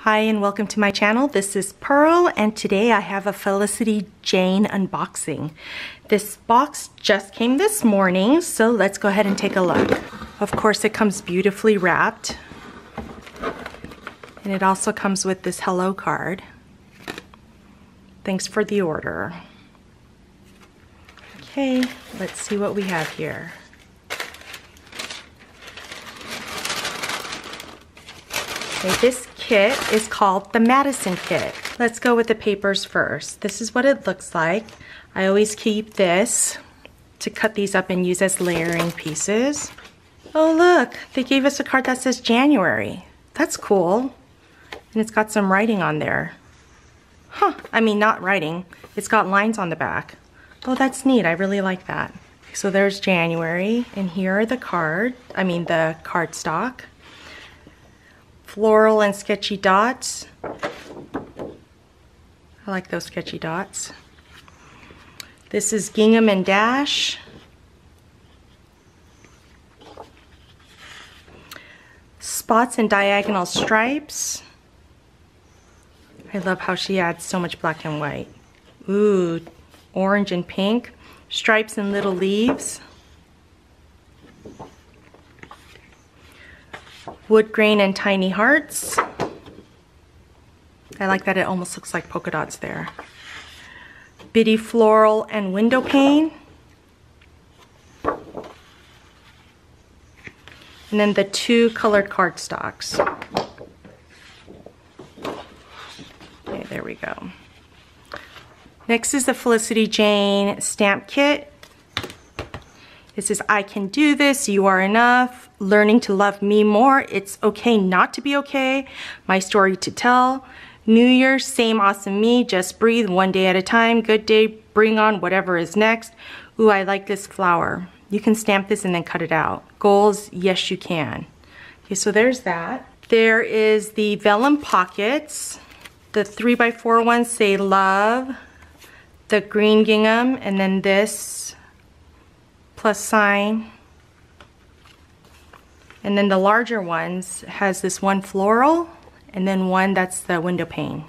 Hi and welcome to my channel. This is Pearl and today I have a Felicity Jane unboxing. This box just came this morning, so let's go ahead and take a look. Of course it comes beautifully wrapped and it also comes with this hello card. Thanks for the order. Okay, let's see what we have here. Okay, this kit is called the Madison kit. Let's go with the papers first. This is what it looks like. I always keep this to cut these up and use as layering pieces. Oh look, they gave us a card that says January. That's cool. And it's got some writing on there. Huh, I mean not writing, it's got lines on the back. Oh, that's neat, I really like that. So there's January, and here are the the cardstock. Floral and sketchy dots. I like those sketchy dots. This is gingham and dash. Spots and diagonal stripes. I love how she adds so much black and white. Ooh, orange and pink. Stripes and little leaves. Wood grain and tiny hearts. I like that it almost looks like polka dots there. Bitty floral and window pane. And then the two colored cardstocks. Okay, there we go. Next is the Felicity Jane stamp kit. It says, I can do this, you are enough, learning to love me more, it's okay not to be okay, my story to tell, New Year's, same awesome me, just breathe one day at a time, good day, bring on whatever is next, ooh, I like this flower. You can stamp this and then cut it out. Goals, yes you can. Okay, so there's that. There is the vellum pockets. The 3x4 ones say love, the green gingham, and then this plus sign, and then the larger ones has this one floral and then one that's the window pane.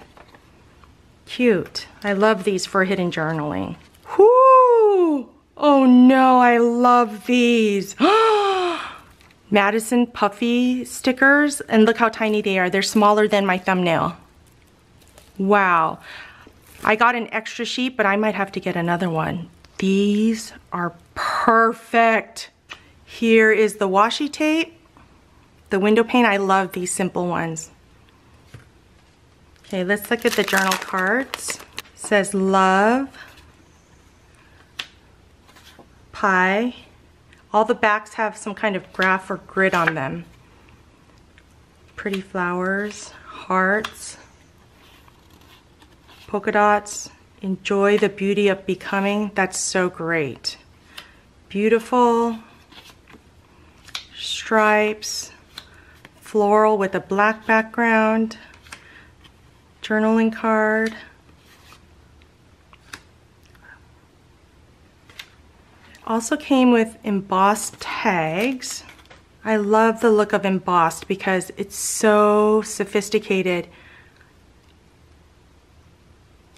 Cute. I love these for hidden journaling. Whoo! Oh no, I love these. Madison puffy stickers, and look how tiny they are. They're smaller than my thumbnail. Wow. I got an extra sheet, but I might have to get another one. These are perfect. Here is the washi tape, the window pane. I love these simple ones. Okay, let's look at the journal cards. It says love, pie. All the backs have some kind of graph or grid on them. Pretty flowers, hearts, polka dots. Enjoy the beauty of becoming. That's so great. Beautiful. Stripes. Floral with a black background. Journaling card. Also came with embossed tags. I love the look of embossed because it's so sophisticated.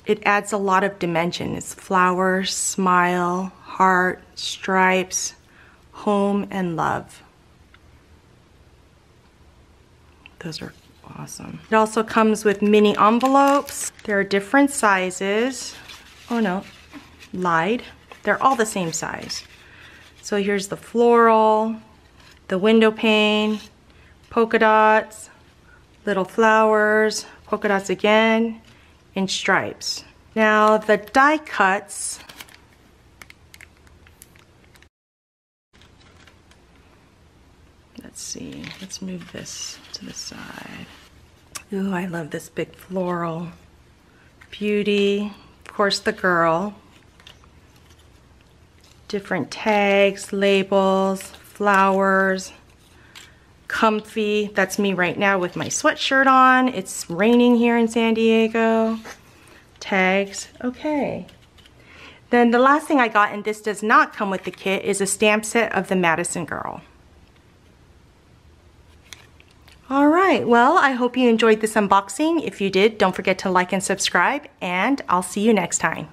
It adds a lot of dimension. It's flower, smile, heart, stripes, home, and love. Those are awesome. It also comes with mini envelopes. There are different sizes. Oh no, lied. They're all the same size. So here's the floral, the window pane, polka dots, little flowers, polka dots again, in stripes. Now the die cuts, let's see, let's move this to the side. Ooh, I love this big floral. Beauty, of course the girl. Different tags, labels, flowers, comfy. That's me right now with my sweatshirt on. It's raining here in San Diego. Tags, okay. Then the last thing I got, and this does not come with the kit, is a stamp set of the Madison girl. All right. right, well, I hope you enjoyed this unboxing. If you did, don't forget to like and subscribe, and I'll see you next time.